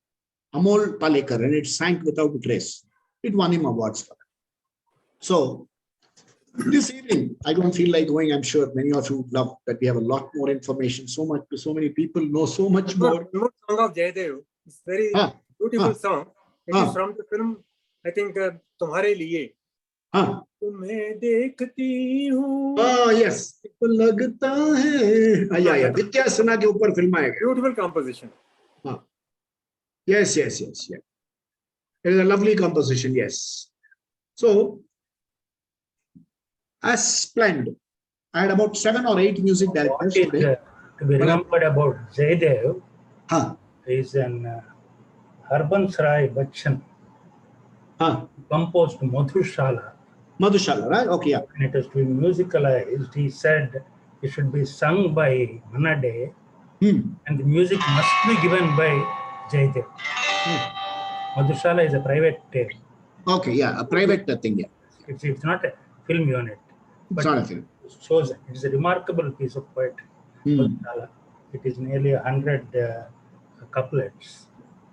Amol Palekar, and it sank without a trace. It won him awards for that. So this evening, I don't feel like going. I'm sure many of you love that we have a lot more information. So many people know so much more. The song of Jaidev is very beautiful song. It is from the film, I think, Tumhare Liye. Tumhe dekhti hu. Oh yes. Lagta hai. Yeah. Vidya Suna ke upar film aayega. Beautiful composition. Yes. It is a lovely composition. Yes. So, as planned, I had about 7 or 8 music directors today. To be remembered about Jaidev is an Harbans Rai Bachchan composed Madhushala. Madhushala, right? Okay, yeah. And it has to be musicalized. He said it should be sung by Manade and the music must be given by Jaidev. Madhushala is a private okay, yeah, a private thing, yeah. It's not a film unit. But it's not a film. It shows it is a remarkable piece of poetry. Madhushala. It is nearly 100 couplets.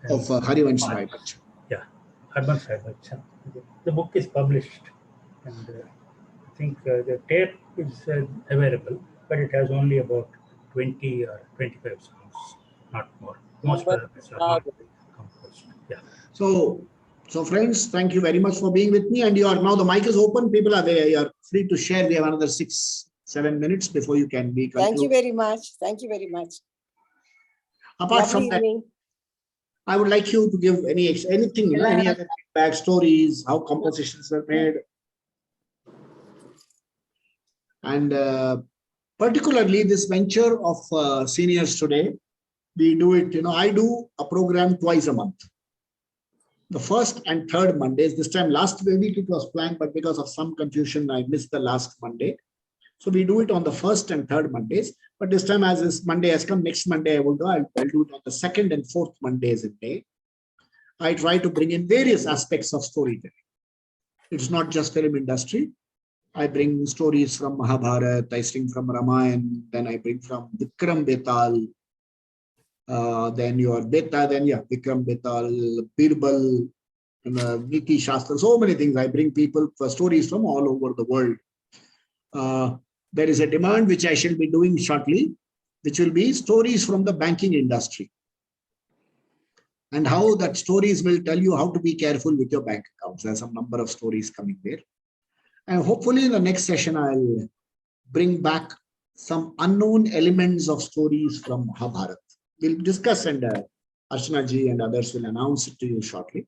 Of Harivansh Rai Bachchan. Yeah, Harivansh Rai Bachchan. The book is published, and I think the tape is available, but it has only about 20 or 25 songs, not more. Most of it are not composed. Yeah. So friends, thank you very much for being with me. And now the mic is open. People are there. You are free to share. We have another 6-7 minutes before you can be concluded. Thank you very much. Thank you very much. Apart from that, I would like you to give anything, any other feedback, stories, how compositions were made. And particularly this venture of seniors today, we do it, I do a program twice a month. The first and third Mondays. This time last week it was planned, but because of some confusion, I missed the last Monday. So we do it on the first and third Mondays. But this time, as this Monday has come, next Monday I'll do it on the second and fourth Mondays in May. I try to bring in various aspects of storytelling. It's not just film industry. I bring stories from Mahabharat, I bring from Ramayan, then I bring from Vikram Betal, then your Beta, then Vikram Betal, Birbal, Niti Shastra, so many things. I bring people for stories from all over the world. There is a demand which I shall be doing shortly, which will be stories from the banking industry. And how that stories will tell you how to be careful with your bank accounts. There's some number of stories coming there. And hopefully in the next session, I'll bring back some unknown elements of stories from Mahabharat. We'll discuss, and Archana ji and others will announce it to you shortly.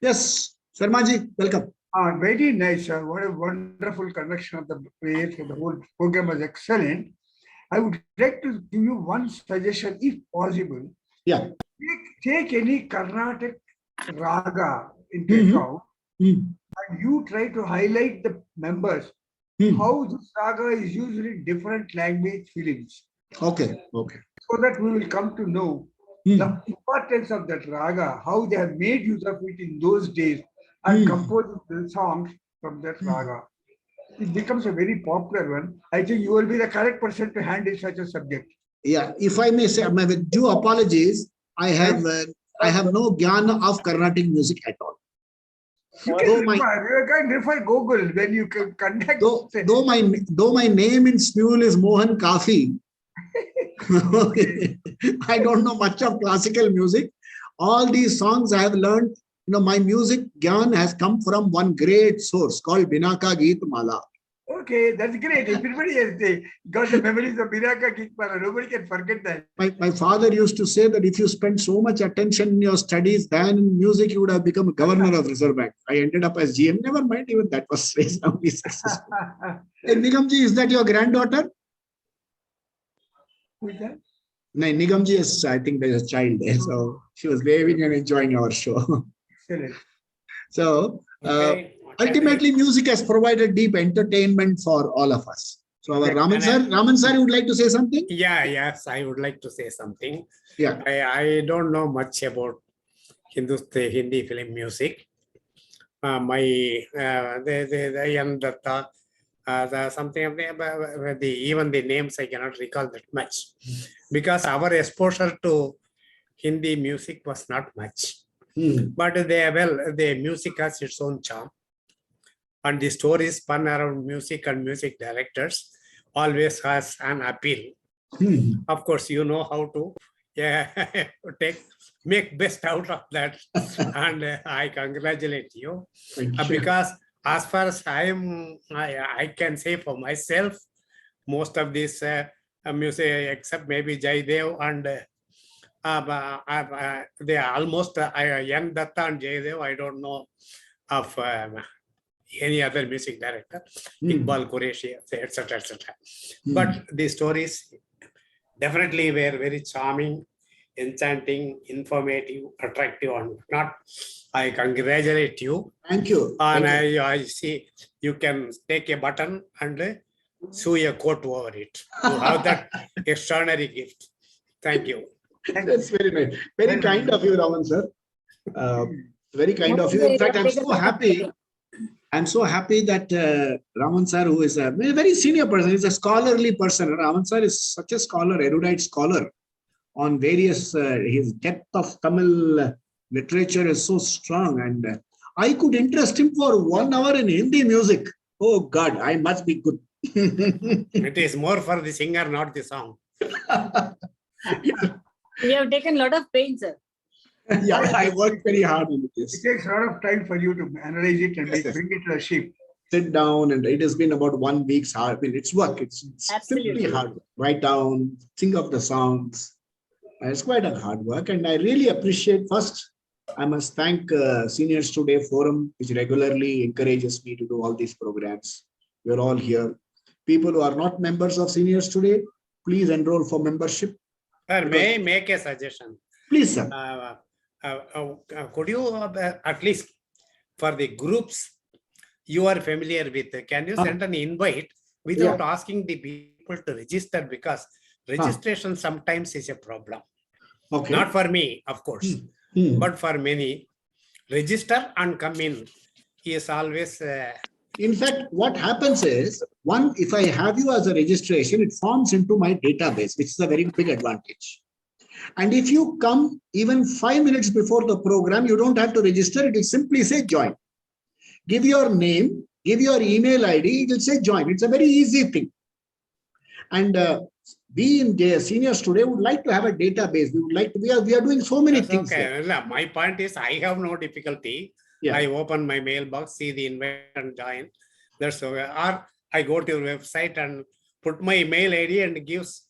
Yes, Sharma ji, welcome. Very nice, sir. What a wonderful connection of the players. The whole program was excellent. I would like to give you one suggestion, if possible. Yeah. Take any Carnatic raga into account, and you try to highlight the members, how this raga is used in different language films. Okay. So that we will come to know the importance of that raga, how they have made use of it in those days, and composing the songs from that raga. It becomes a very popular one. I think you will be the correct person to handle such a subject. Yeah, if I may say, with due apologies, I have no jnana of Carnatic music at all. You can refer Google when you can contact. Though my name in school is Mohan Kafi. Okay. I don't know much of classical music. All these songs I have learned. My music gyan has come from one great source called Binaka Geet Mala. Okay, that's great. Everybody has got the memories of Binaka Geet Mala. Nobody can forget that. My father used to say that if you spend so much attention in your studies than in music, you would have become a governor of Reserve Bank. I ended up as GM. Never mind, even that was reasonably successful. Hey, Nigamji, is that your granddaughter? Who is that? No, Nigamji is, I think there's a child there. So she was waving and enjoying our show. Excellent. So, ultimately, music has provided deep entertainment for all of us. So, our Raman sir, you would like to say something? Yes, I would like to say something. Yeah. I don't know much about Hindi film music. The Hementa, something of even the names I cannot recall that much, because our exposure to Hindi music was not much. But the music has its own charm, and the stories spun around music and music directors always has an appeal. Of course, you know how to make best out of that, and I congratulate you. Because as far as I can say for myself, most of this music, except maybe Jaidev and they are almost Yan Datta and Jaidev. I don't know of any other music director, Iqbal Quereshi, etc., etc. But the stories definitely were very charming, enchanting, informative, attractive, and not. I congratulate you. Thank you. And I see you can take a button and sew a coat over it. You have that extraordinary gift. Thank you. That's very nice. Very kind of you, Raman sir. Very kind of you. In fact, I'm so happy. I'm so happy that Raman sir, who is a very senior person, is a scholarly person. Raman sir is such a scholar, erudite scholar on various, his depth of Tamil literature is so strong, and I could interest him for 1 hour in Hindi music. Oh God, I must be good. It is more for the singer, not the song. You have taken a lot of pain, sir. Yeah, I worked very hard on this. It takes a lot of time for you to analyze it and bring it to a shape. Sit down, and it has been about 1 week's hard. I mean, it's work. It's simply hard work. Write down, think of the songs. It's quite a hard work, and I really appreciate. First, I must thank Seniors Today Forum, which regularly encourages me to do all these programs. We're all here. People who are not members of Seniors Today, please enroll for membership. Sir, may I make a suggestion? Please, sir. Could you at least for the groups you are familiar with, can you send an invite without asking the people to register, because registration sometimes is a problem. Okay. Not for me, of course, but for many. Register and come in is always. In fact, what happens is, one, if I have you as a registration, it forms into my database, which is a very big advantage. And if you come even 5 minutes before the program, you don't have to register. It will simply say join. Give your name, give your email ID, it will say join. It's a very easy thing. And we in Seniors Today would like to have a database. We would like to, we are doing so many things. Okay. My point is, I have no difficulty. Yeah. I open my mailbox, see the invite and join. That's or I go to your website and put my email ID and gives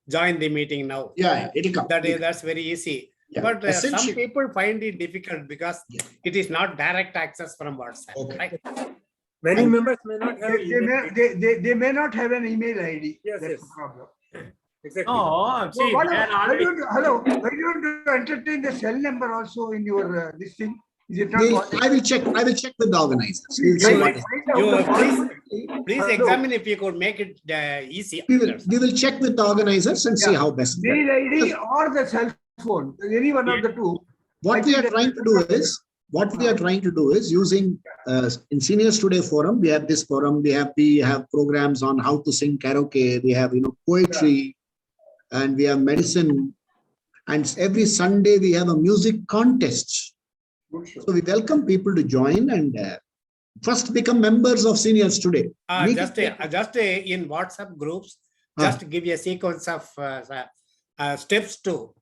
join the meeting now. Yeah, it'll come. That's very easy. Yeah. But some people find it difficult because it is not direct access from WhatsApp. Okay. Right? Many members may not have. They may not have an email ID. Yes, that's the problem. Exactly. Oh, see, so why don't you entertain the cell number also in your this thing? Is it not? I will check with the organizers. Please examine if you could make it easy. We will check with the organizers and see how best. Mail ID or the cell phone, any one of the two. What we are trying to do is using in Seniors Today Forum. We have this forum. We have programs on how to sing karaoke. We have poetry, and we have medicine. And every Sunday we have a music contest. So we welcome people to join and first become members of Seniors Today. Just in WhatsApp groups, just give a sequence of steps to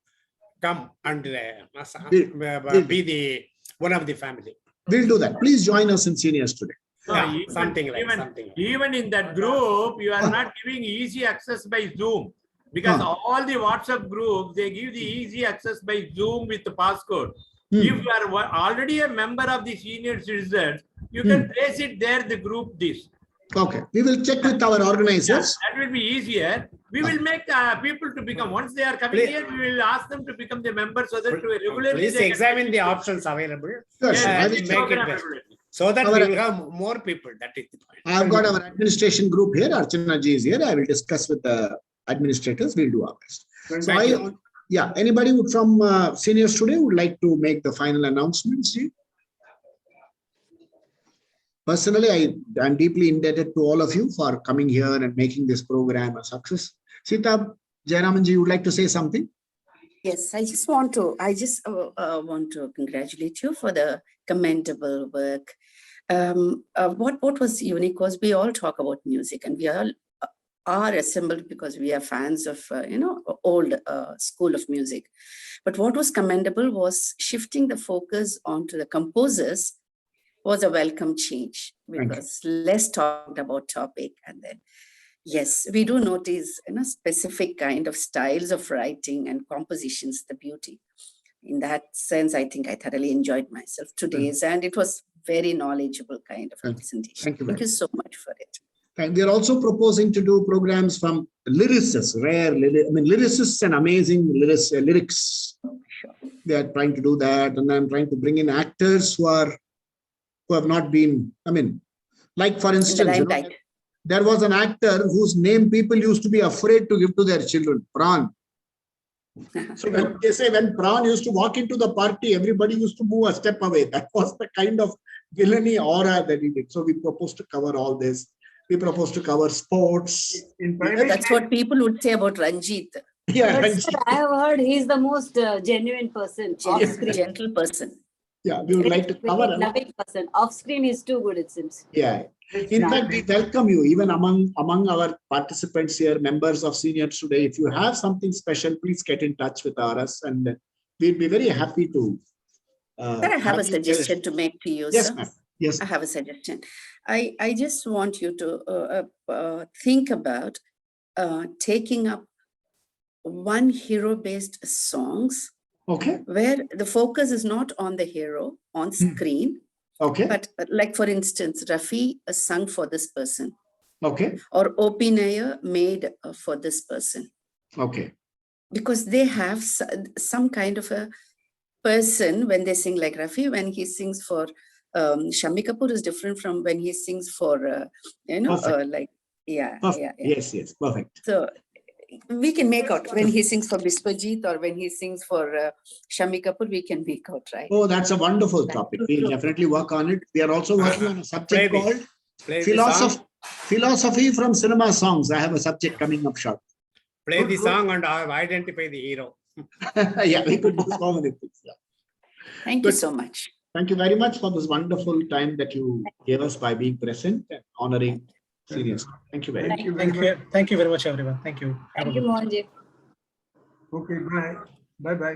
come and be the one of the family. We'll do that. Please join us in Seniors Today. Yeah, even in that group, you are not giving easy access by Zoom, because all the WhatsApp groups, they give the easy access by Zoom with the passcode. If you are already a member of the senior citizens, you can place it there, the group this. Okay, we will check with our organizers. That will be easier. We will make people to become, once they are coming here, we will ask them to become the members so that to regularly. Please examine the options available. Yes, I will make it best. So that we will have more people. That is the point. I have got our administration group here. Archana ji is here. I will discuss with the administrators. We'll do our best. So anybody from Seniors Today would like to make the final announcements? Personally, I'm deeply indebted to all of you for coming here and making this program a success. Sita Jayaraman ji, would like to say something? Yes, I just want to congratulate you for the commendable work. What was unique was we all talk about music, and we all are assembled because we are fans of old school of music. But what was commendable was shifting the focus onto the composers was a welcome change, because less talked about topic. And then yes, we do notice specific kind of styles of writing and compositions, the beauty. In that sense, I think I thoroughly enjoyed myself today's, and it was very knowledgeable kind of presentation. Thank you so much for it. And we are also proposing to do programs from lyricists, lyricists and amazing lyrics. Sure. They are trying to do that, and I'm trying to bring in actors who have not been. Like for instance, there was an actor whose name people used to be afraid to give to their children, Pran. So when they say when Pran used to walk into the party, everybody used to move a step away. That was the kind of villainy aura that he did. So we propose to cover all this. We propose to cover sports. That's what people would say about Ranjit. Yeah, But sir, I have heard he's the most genuine person. Gentle person. Yeah, we would like to cover. Loving person. Off screen is too good, it seems. Yeah. In fact, we welcome you, even among our participants here, members of Seniors today. If you have something special, please get in touch with us, and we'd be very happy to. I have a suggestion to make to you, yes, sir. ma'am. Yes. I have a suggestion. I just want you to think about taking up one hero-based songs. Okay. Where the focus is not on the hero on screen. Okay. But like, for instance, Rafi sung for this person. Okay. Or O.P. Nair made for this person. Okay. Because they have some kind of a person when they sing, like Rafi, when he sings for Shammi Kapoor is different from when he sings for, like, yeah. Yes, yes, perfect. So we can make out when he sings for Biswajit or when he sings for Shammi Kapoor, we can make out, right? Oh, that's a wonderful topic. We'll definitely work on it. We are also working on a subject called philosophy from cinema songs. I have a subject coming up short. Play the song and identify the hero. Yeah, we could do so many things. Yeah. Thank you so much. Thank you very much for this wonderful time that you gave us by being present and honoring Seniors. Thank you very much. Thank you very much, everyone. Thank you. Thank you, Mohanji. Okay, bye. Bye-bye.